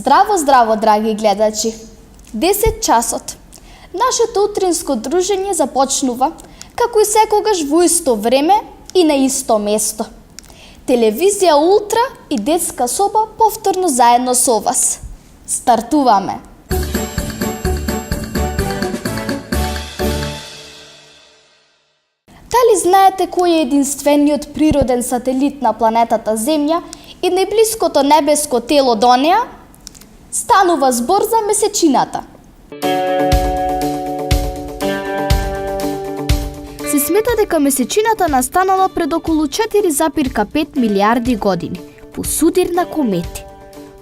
Здраво, здраво, драги гледачи! 10 часот. Нашето утринско дружење започнува, како и секогаш во исто време и на исто место. Телевизија Ултра и детска соба повторно заедно со вас. Стартуваме! Дали знаете кој е единствениот природен сателит на планетата Земја и најблиското небеско тело до неа? Станува збор за месечината. Се смета дека месечината настанала пред околу 4,5 милиарди години, по судир на комети.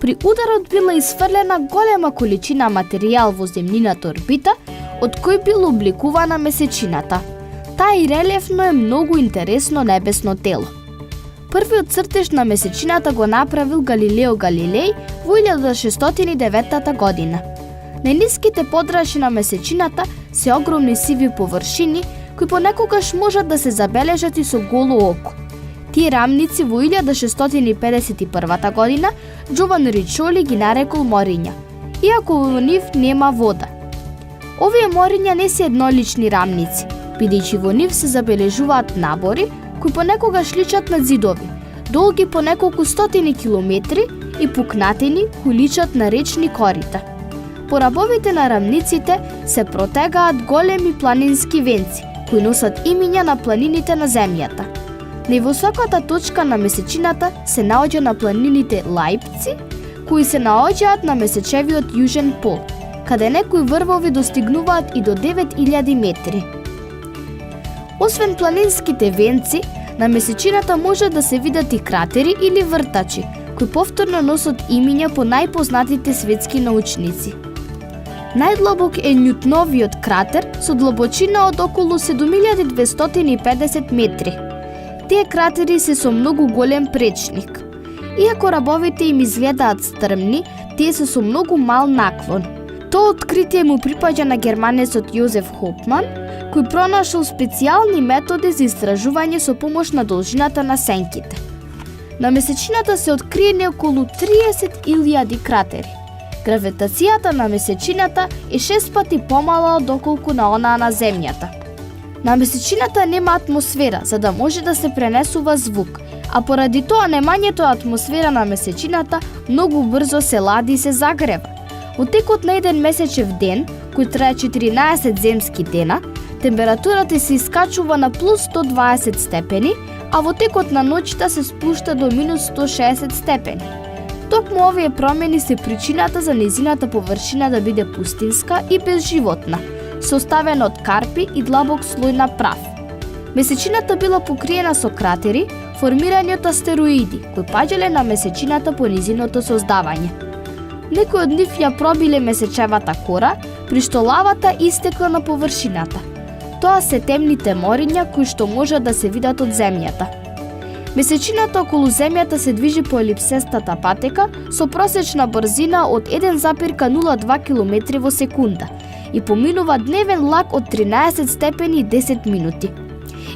При ударот била изфрлена голема количина материјал во земнината орбита, од кој била обликувана месечината. Таа и релефно е многу интересно небесно тело. Првиот цртеж на месечината го направил Галилео Галилеј во 1609 година. Најниските подраши на месечината се огромни сиви површини кои понекогаш можат да се забележат и со голо око. Тие рамници во 1651 година Джован Ричоли ги нарекол мориња, иако во нив нема вода. Овие мориња не се еднолични рамници, бидејќи во нив се забележуваат набори кои понекогаш личат на зидови, долги по неколку стотини километри и пукнатини кои личат на речни корита. По рабовите на рамниците се протегаат големи планински венци, кои носат имиња на планините на Земјата. Највисоката точка на месечината се наоѓа на планините Лајпци, кои се наоѓаат на месечевиот јужен пол, каде некои врвови достигнуваат и до 9000 метри. Освен планинските венци, на месечината може да се видат и кратери или вртачи, кои повторно носат имиња по најпознатите светски научници. Најдлабок е Њутновиот кратер со длабочина од околу 7250 метри. Тие кратери се со многу голем пречник. Иако рабовите им изгледаат стрмни, тие се со многу мал наклон. Тоа откритие му припаѓа на германецот Јозеф Хопман, кој пронашол специјални методи за истражување со помош на должината на сенките. На месечината се откриени околу 30.000 кратери. Гравитацијата на месечината е 6 пати помала од околку на онаа на Земјата. На месечината нема атмосфера, за да може да се пренесува звук, а поради тоа немањето атмосфера на месечината многу брзо се лади и се загрева. Во текот на еден месечев ден, кој трае 14 земски дена, температурата се искачува на плюс 120 степени, а во текот на ноќта се спушта до минус 160 степени. Токму овие промени се причината за нејзината површина да биде пустинска и безживотна, составена од карпи и длабок слој на прав. Месечината била покриена со кратери, формирани од астероиди, кои паѓале на месечината по нејзиното создавање. Некои од нив ја пробиле месечевата кора, при што лавата истекла на површината. Тоа се темните мориња кои што можат да се видат од Земјата. Месечината околу Земјата се движи по елипсестата патека со просечна брзина од 1,02 км во секунда и поминува дневен лак од 13 степени и 10 минути.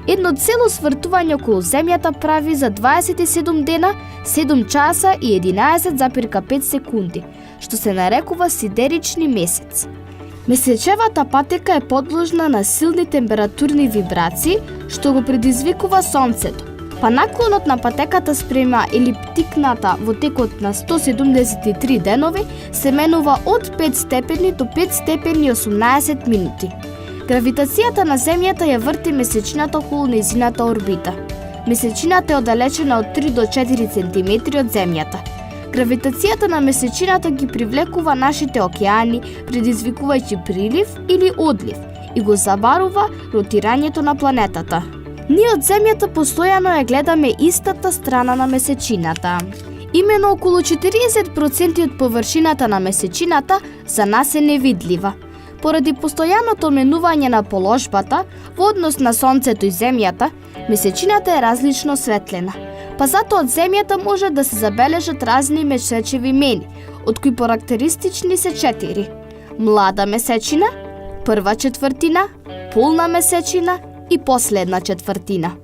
Едно цело свртување околу Земјата прави за 27 дена, 7 часа и 11,5 секунди, што се нарекува сидерични месец. Месечевата патека е подложна на силни температурни вибрации, што го предизвикува Сонцето, па наклонот на патеката спрема елиптикната во текот на 173 денови се менува од 5 степени до 5 степени и 18 минути. Гравитацијата на Земјата ја врти месечината околу нејзината орбита. Месечината е оддалечена од 3 до 4 cm од Земјата. Гравитацијата на месечината ги привлекува нашите океани, предизвикувајќи прилив или одлив и го забарува ротирањето на планетата. Ние од Земјата постојано ја гледаме истата страна на месечината. Имено околу 40% од површината на месечината за нас е невидлива. Поради постојаното менување на положбата во однос на Сонцето и Земјата, месечината е различно светлена. Па затоа од Земјата може да се забележат разни месечеви мени, од кои карактеристични се 4: млада месечина, прва четвртина, полна месечина и последна четвртина.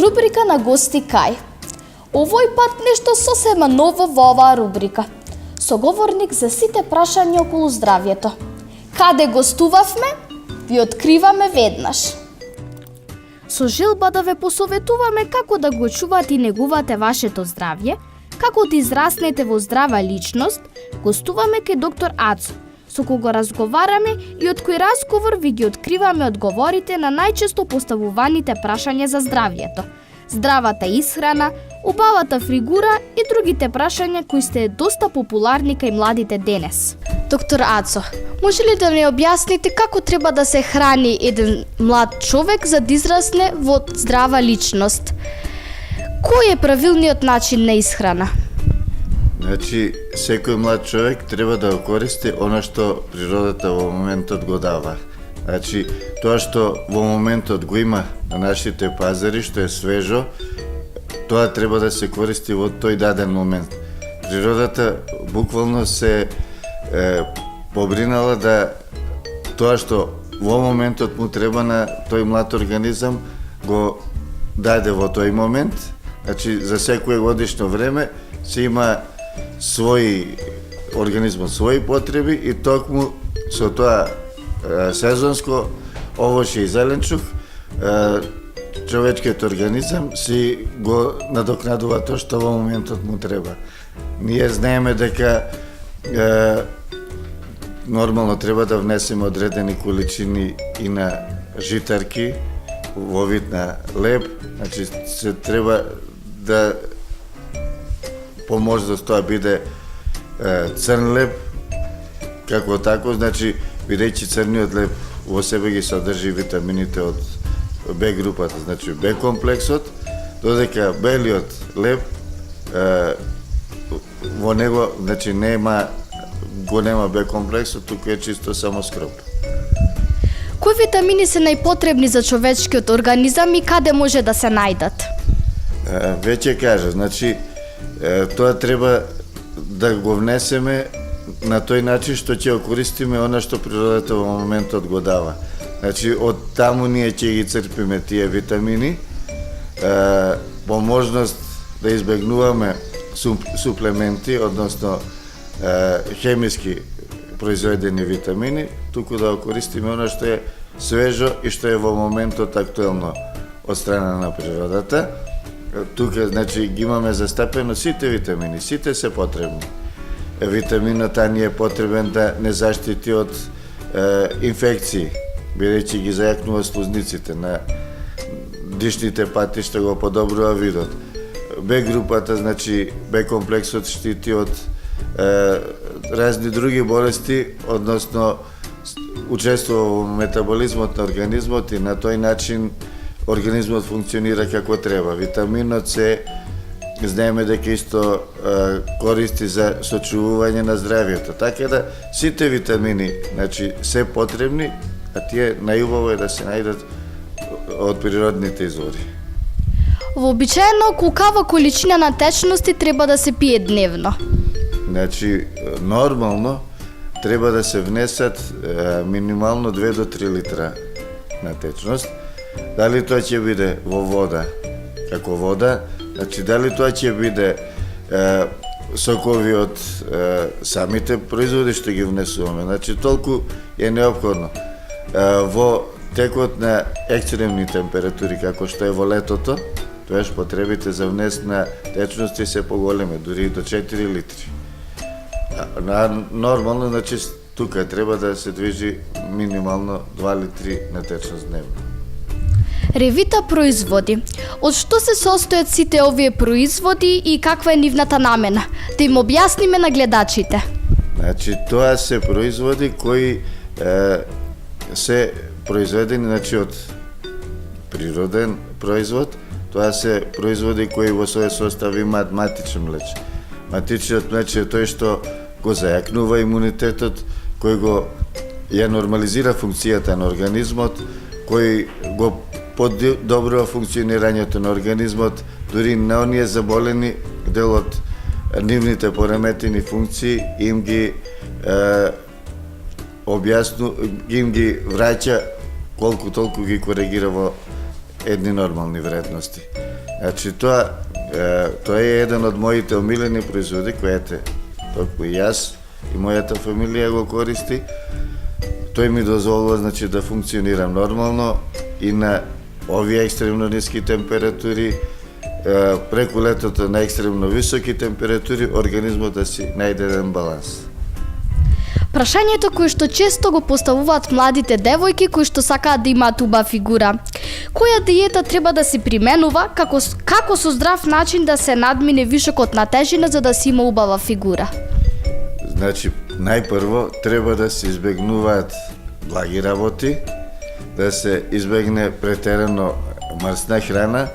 Рубрика на гости кај. Овој пат нешто сосема ново во оваа рубрика. Соговорник за сите прашања околу здравјето. Каде гостувавме, ви откриваме веднаш. Со желба да ве посоветуваме како да го чувате и негувате вашето здравје, како да израснете во здрава личност, гостуваме кај доктор Ацо, со кого разговараме и од кој разговор ви ги откриваме одговорите на најчесто поставуваните прашања за здравјето, здравата исхрана, убавата фригура и другите прашања кои сте доста популарни кај младите денес. Доктор Ацо, може ли да ни објасните како треба да се храни еден млад човек за да израсне во здрава личност? Кој е правилниот начин на исхрана? Значи, секој млад човек треба да го користи она што природата во моментот го дава. Значи, тоа што во моментот го има на нашите пазари, што е свежо, тоа треба да се користи во тој даден момент. Природата буквално се побринала да тоа што во моментот му треба на тој млад организам го даде во тој момент. Значи, за секое годишно време се има организмот своји потреби и токму со тоа сезонско овоше и зеленчук човечкиот организам си го надокнадува тоа што во моментот му треба. Ние знаеме дека нормално треба да внесеме одредени количини и на житарки во вид на леб, значи се треба да по можност тоа биде црн леб, како тако, значи бидејќи црниот леб во себе ги содржи витамините од Б групата, значи Б комплексот, додека белиот леб во него, значи нема Б комплексот, туку е чисто само скроп. Кои витамини се најпотребни за човечкиот организам и каде може да се најдат? Веќе кажа, значи тоа треба да го внесеме на тој начин што ќе го користиме она што природата во моментот го дава. Значи, од таму ние ќе ги црпиме тие витамини, по можност да избегнуваме суплементи, односно хемиски произведени витамини, туку да го користиме она што е свежо и што е во моментот актуелно од страна на природата. Тука, значи, ги имаме застапено сите витамини, сите се потребни. Витаминот А ни е потребен да не заштити од инфекции, бидејќи ги зајакнува слузниците на дишните патишта, го подобрува видот. Б групата, значи Б комплексот штити од разни други болести, односно учествува во метаболизмот на организмот и на тој начин организмот функционира како треба. Витаминот С знаеме дека исто користи за сочувување на здравјето. Така да сите витамини, значи, се потребни, а тие најубаво е да се најдат од природните извори. Вообичаено колкава количина на течности треба да се пие дневно? Значи, нормално треба да се внесат минимално 2 до 3 литра на течност. Дали тоа ќе биде во вода, како вода, значи дали тоа ќе биде сокови од самите производи што ги внесуваме, значи толку е неопходно. Во текот на екстремни температури, како што е во летото, тоаш потребите за внес на течности се поголеми, дури до 4 литри. Нормално, значи, тука треба да се движи минимално 2 литри на течност дневно. Ревита производи. Од што се состојат сите овие производи и каква е нивната намена? Да им објасниме на гледачите. Значи, тоа се производи кои се произведени, значи, од природен производ. Тоа се производи кои во свој состав имаат матично млече. Матичниот млече е тој што го зајакнува имунитетот, кој го ја нормализира функцијата на организмот, кој го подобрува функционирањето на организмот, дури на оние заболени дел од нивните пореметени функции им ги им ги враќа колку толку ги коригира во едни нормални вредности. Значи тоа е еден од моите омилени производи, којате толку и јас и мојата фамилија го користи. Тој ми дозволува, значи, да функционирам нормално и на овие екстремно ниски температури, преку летото на екстремно високи температури, организмот да си најде еден баланс. Прашањето кое што често го поставуваат младите девојки кои што сакаат да имаат убава фигура. Која диета треба да се применува како со здрав начин да се надмине вишокот на тежина за да се има убава фигура? Значи, најпрво треба да се избегнуваат благи работи, да се избегне претерано мрсна храна.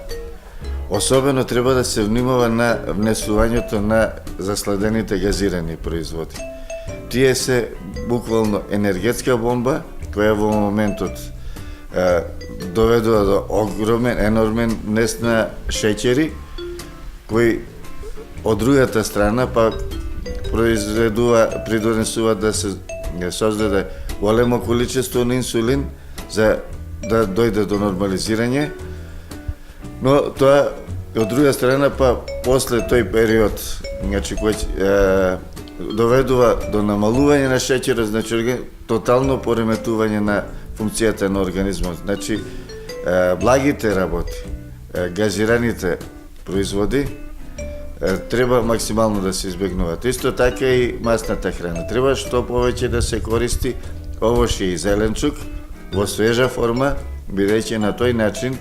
Особено треба да се внимава на внесувањето на засладените газирани производи. Тие се буквално енергетска бомба, која во моментот доведува до енормен внес на шеќери, кои од другата страна пак придонесува да се создаде големо количество на инсулин за да дојде до нормализирање, но тоа од друга страна после тој период, значи кој доведува до намалување на шеќерот, значи тотално пореметување на функцијата на организмот. Значи, благите работи, газираните производи, треба максимално да се избегнуваат. Исто така и масната храна. Треба што повеќе да се користи овошје и зеленчук во свежа форма, бидејќи на тој начин,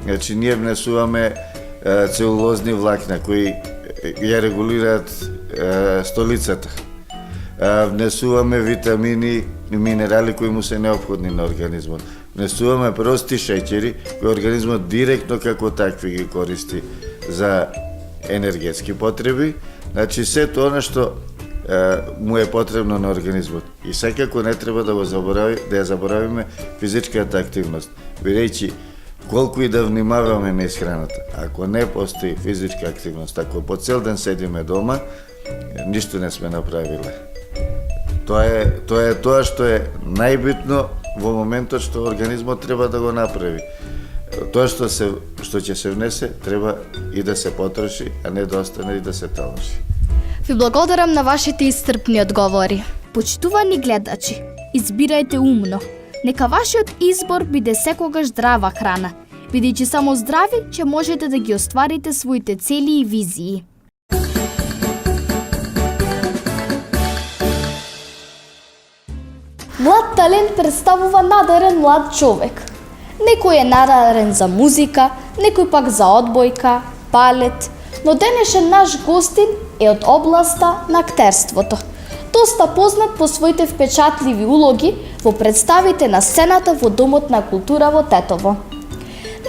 значи, ние внесуваме целулозни влакна кои ја регулираат столицата. Внесуваме витамини и минерали кои му се неопходни на организмот. Внесуваме прости шеќери кои организмот директно како такви ги користи за енергетски потреби. Значи, се тоа што му е потребно на организмот. И секако не треба да ја заборавиме физичката активност, бидејќи колку и да внимаваме на исхраната, ако не постои физичка активност, ако по цел ден седиме дома, ништо не сме направиле. Тоа е тоа што е најбитно во моментот што организмот треба да го направи. Тоа што ќе се внесе треба и да се потроши, а не да остане и да се талаши. Ви благодарам на вашите исцрпни одговори. Почитувани гледачи, избирајте умно. Нека вашиот избор биде секогаш здрава храна, бидејќи само здрави ќе можете да ги остварите своите цели и визии. Млад талент представува надарен млад човек. Некој е надарен за музика, некој пак за одбојка, балет, но денешен наш гостин е од областа на актерството. Доста познат по своите впечатливи улоги во представите на сцената во Домот на култура во Тетово.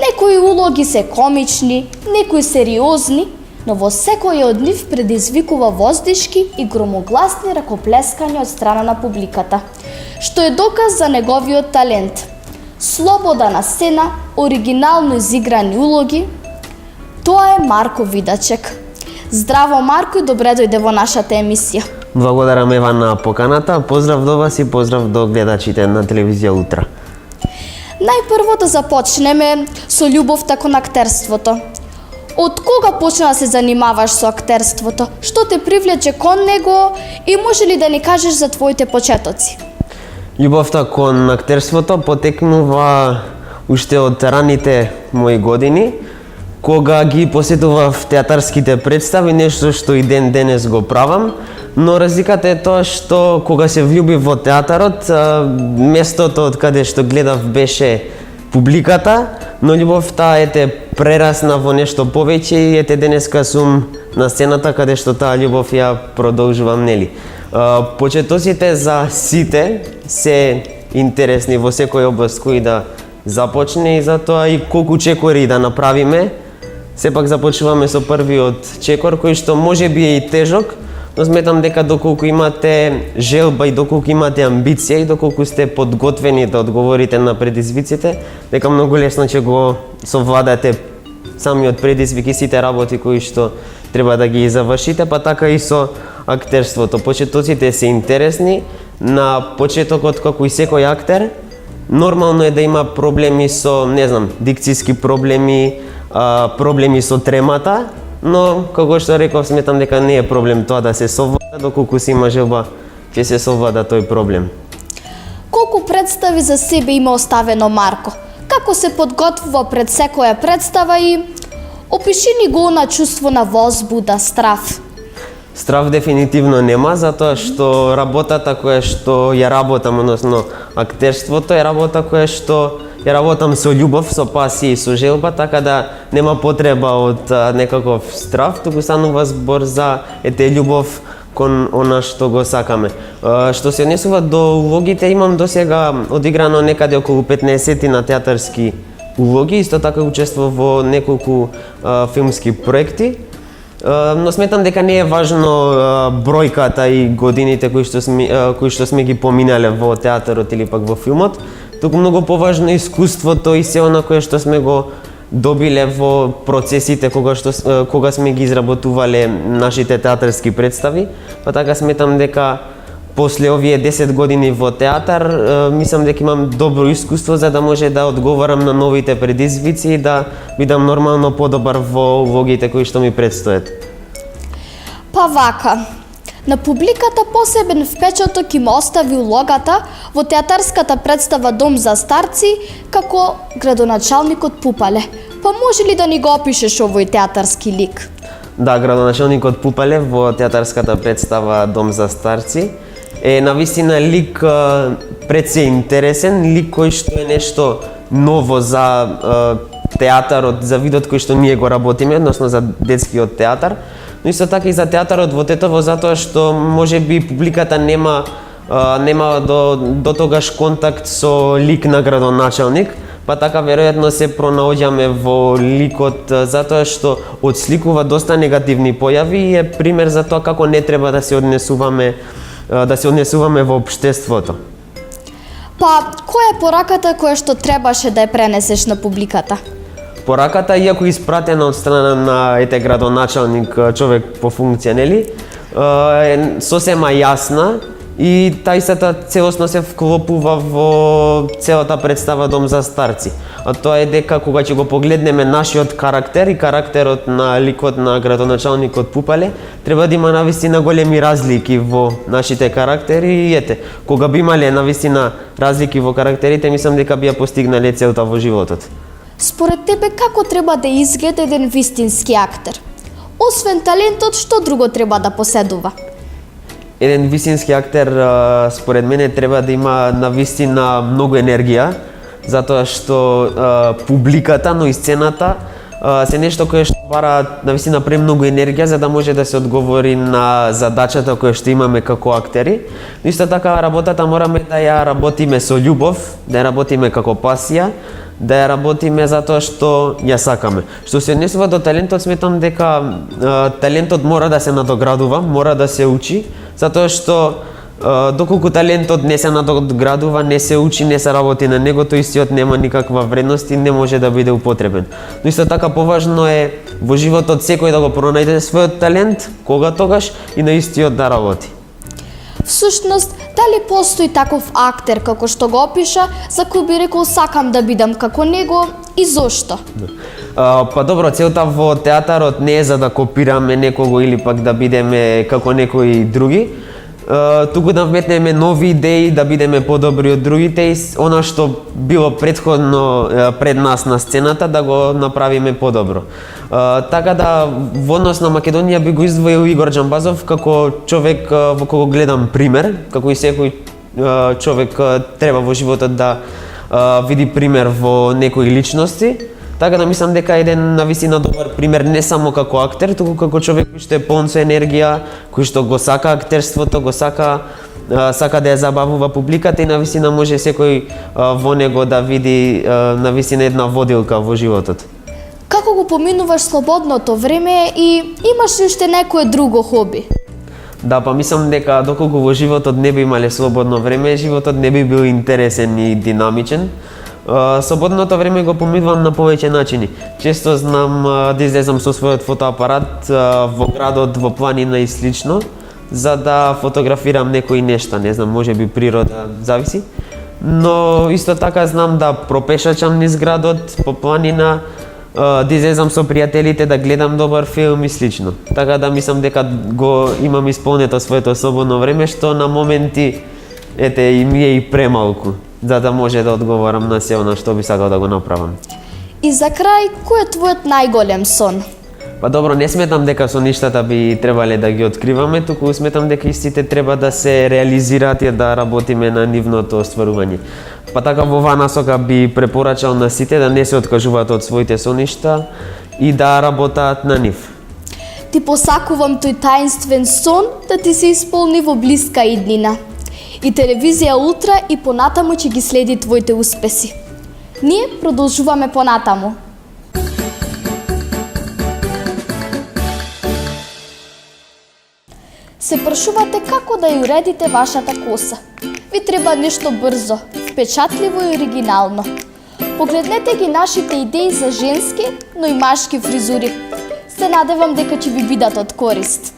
Некои улоги се комични, некои сериозни, но во секој од нив предизвикува воздишки и громогласни ракоплескања од страна на публиката, што е доказ за неговиот талент. Слобода на сцена, оригинално изиграни улоги, тоа е Марко Видачек. Здраво, Марко, и добре дојде во нашата емисија. Благодарам, Ева, на поканата. Поздрав до вас и поздрав до гледачите на телевизија Утра. Најпрво да започнеме со љубовта кон актерството. Од кога почна да се занимаваш со актерството? Што те привлече кон него и може ли да ни кажеш за твоите почетоци? Љубовта кон актерството потекнува уште од раните мои години, кога ги посетував театарските представи, нешто што и ден денес го правам, но разликата е тоа што кога се влюбив во театарот, местото од каде што гледав беше публиката, но љубовта прерасна во нешто повеќе и денеска сум на сцената каде што таа љубов ја продолжувам, нели. Почетоците за сите се интересни во секој област кој да започне и затоа и колку чекори да направиме, сепак започнуваме со првиот чекор кој што можеби е и тежок, но сметам дека доколку имате желба и доколку имате амбиција и доколку сте подготвени да одговорите на предизвиците, дека многу лесно ќе го совладате самиот предизвик и сите работи кои што треба да ги завршите, па така и со актерството. Почетоците се интересни. На почетокот, како и секој актер, нормално е да има проблеми со, дикциски проблеми, проблеми со тремата, но како што реков, сметам дека не е проблем тоа да се совлада, доколку си има желба ќе се совлада тој проблем. Колку представи за себе има оставено Марко? Како се подготвува пред секоја представа и опиши ни го на чувство на возбуда, страв? Страв дефинитивно нема, затоа што работата која што ја работам, односно актерството, е работа која што ја работам со љубов, со пасија и со желба, така да нема потреба од некаков страв, туку станува збор за љубов кон она што го сакаме. Што се однесува до улогите, имам досега одиграно некаде околу 15 на театарски улоги, исто така учествував во неколку филмски проекти. Но сметам дека не е важно бројката и годините кои што сме ги поминале во театарот или пак во филмот, туку многу поважно е искуството и се она кое што сме го добиле во процесите кога сме ги изработувале нашите театарски представи. Па така сметам дека после овие 10 години во театар, мислам дека имам добро искуство за да може да одговорам на новите предизвици и да бидам нормално подобар во улогите кои што ми предстојат. Па вака, на публиката посебен впечаток им остави улогата во театарската представа Дом за старци како градоначалникот Пупале. Па може ли да ни го опишеш овој театарски лик? Да, градоначалникот Пупале во театарската представа Дом за старци е навистина лик пред се интересен, лик кој што е нешто ново за театарот, за видот кој што ние го работиме, односно за детскиот театар, но исто така и за театарот во Тетово, затоа што можеби публиката нема до тогаш контакт со лик на градоначалник, па така веројатно се пронаоѓаме во ликот затоа што отсликува доста негативни појави и е пример за тоа како не треба да се однесуваме во општеството. Па, која е пораката која што требаше да ја пренесеш на публиката? Пораката, иако испратена од страна на градоначалник, човек по функција, нели, е сосема јасна и тајстата целосно се вклопува во целата представа Дом за старци. А тоа е дека кога ќе го погледнеме нашиот карактер и карактерот на ликот на градоначалникот Пупале, треба да има навистина големи разлики во нашите карактери и ете, кога би имале навистина разлики во карактерите, мислам дека би ја постигнале целта во животот. Според тебе како треба да изгледа еден вистински актер? Освен талентот, што друго треба да поседува? Еден вистински актер, според мене, треба да има навистина многу енергија, затоа што публиката, но и сцената се нешто кое што бара навистина премногу енергија за да може да се одговори на задачата која што имаме како актери. Но исто така работата мораме да ја работиме со љубов, да ја работиме како пасија, да ја работиме затоа што ја сакаме. Што се однесува до талентот, сметам дека талентот мора да се надоградува, мора да се учи, затоа што доколку талентот не се надоградува, не се учи, не се работи на него, тој истиот нема никаква вредност и не може да биде употребен. Но исто така поважно е во животот секој да го пронајде својот талент, кога тогаш и на истиот да работи. Всушност, дали постои таков актер како што го опиша, за кој би рекол сакам да бидам како него и зошто? Па добро, целта во театарот не е за да копираме некого или пак да бидеме како некои други, туку да вметнеме нови идеи, да бидеме подобри од другите и она што било претходно пред нас на сцената да го направиме подобро. Така да во однос на Македонија би го издвоил Игор Џамбазов како човек во кого гледам пример, како и секој човек треба во животот да види пример во некои личности. Така да мислам дека еден навистина добар пример не само како актер, туку како човек кој што е полн со енергија, кој што го сака актерството, го сака да ја забавува публиката и навистина може секој во него да види навистина една водилка во животот. Како го поминуваш слободното време и имаш ли уште некое друго хоби? Да, па мислам дека доколку во животот не би имале слободно време, животот не би бил интересен и динамичен. Слободното време го поминувам на повеќе начини. Често знам да излезам со својот фотоапарат во градот, во планина и слично, за да фотографирам некои нешта, не знам, можеби природа, зависи. Но исто така знам да пропешачам низ градот, по планина, да излезам со пријателите, да гледам добар филм и слично. Така да мислам дека го имам исполнето своето слободно време, што на моменти и ми е и премалку, за да може да одговорам на се она што би сакал да го направам. И за крај, кој е твојот најголем сон? Па добро, не сметам дека соништата би требале да ги откриваме, туку сметам дека истите треба да се реализираат и да работиме на нивното остварување. Па така во оваа насока би препорачал на сите да не се откажуваат од своите соништа и да работаат на нив. Ти посакувам тој таинствен сон да ти се исполни во блиска иднина. И телевизија Ултра и понатаму ќе ги следи твоите успеси. Ние продолжуваме понатаму. Се прашувате како да ја уредите вашата коса. Ви треба нешто брзо, впечатливо и оригинално. Погледнете ги нашите идеи за женски, но и машки фризури. Се надевам дека ќе ви бидат од корист.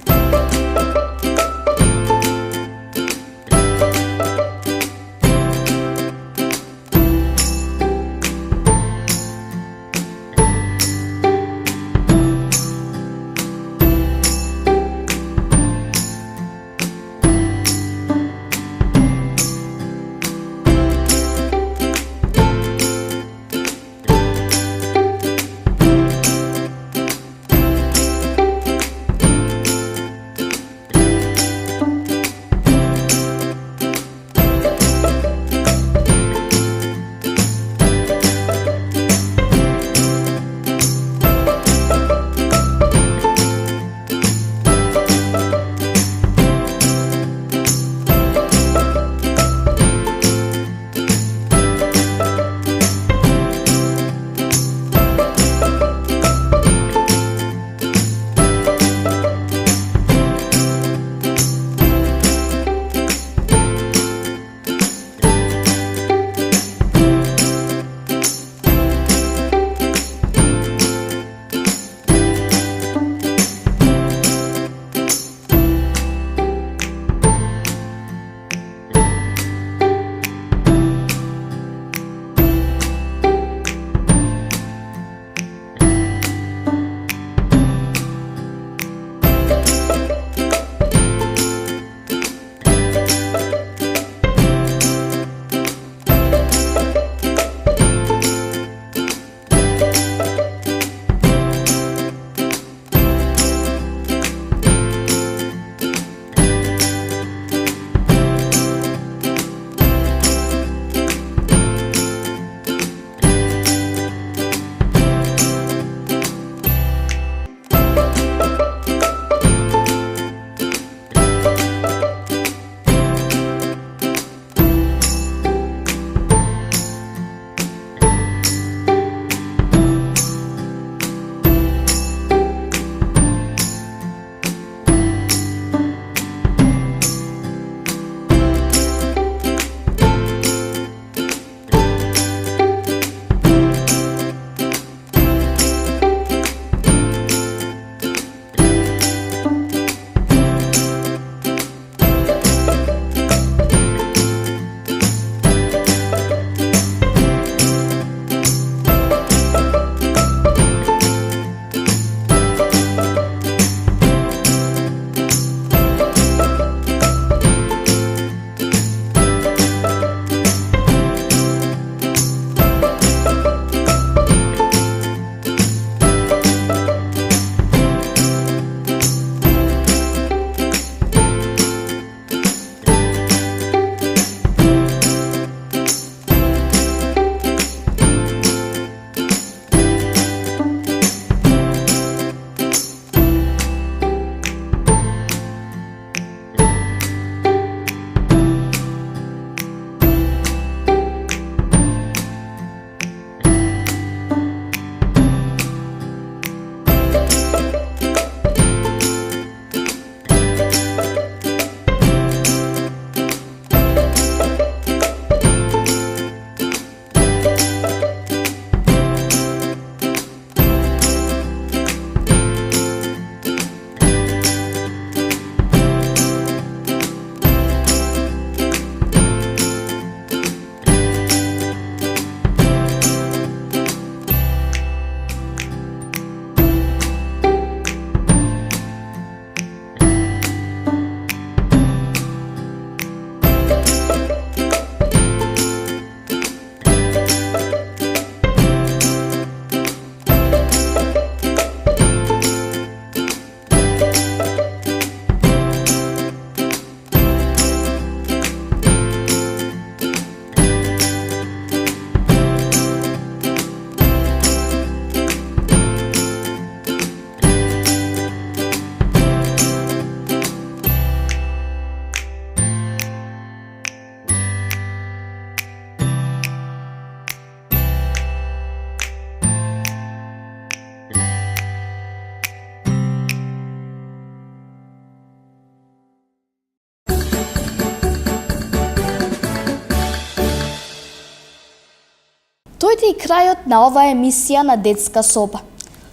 дојде и крајот на оваа емисија на Детска соба.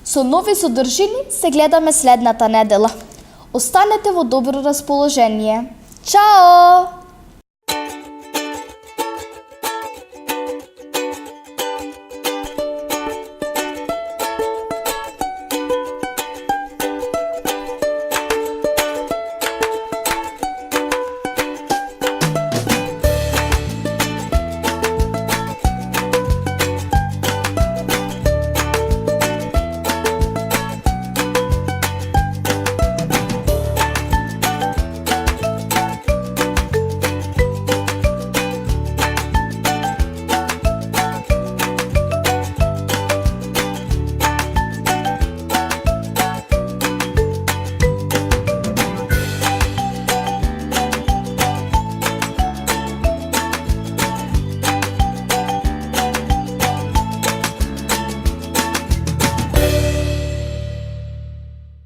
Со нови содржини се гледаме следната недела. Останете во добро расположение. Чао!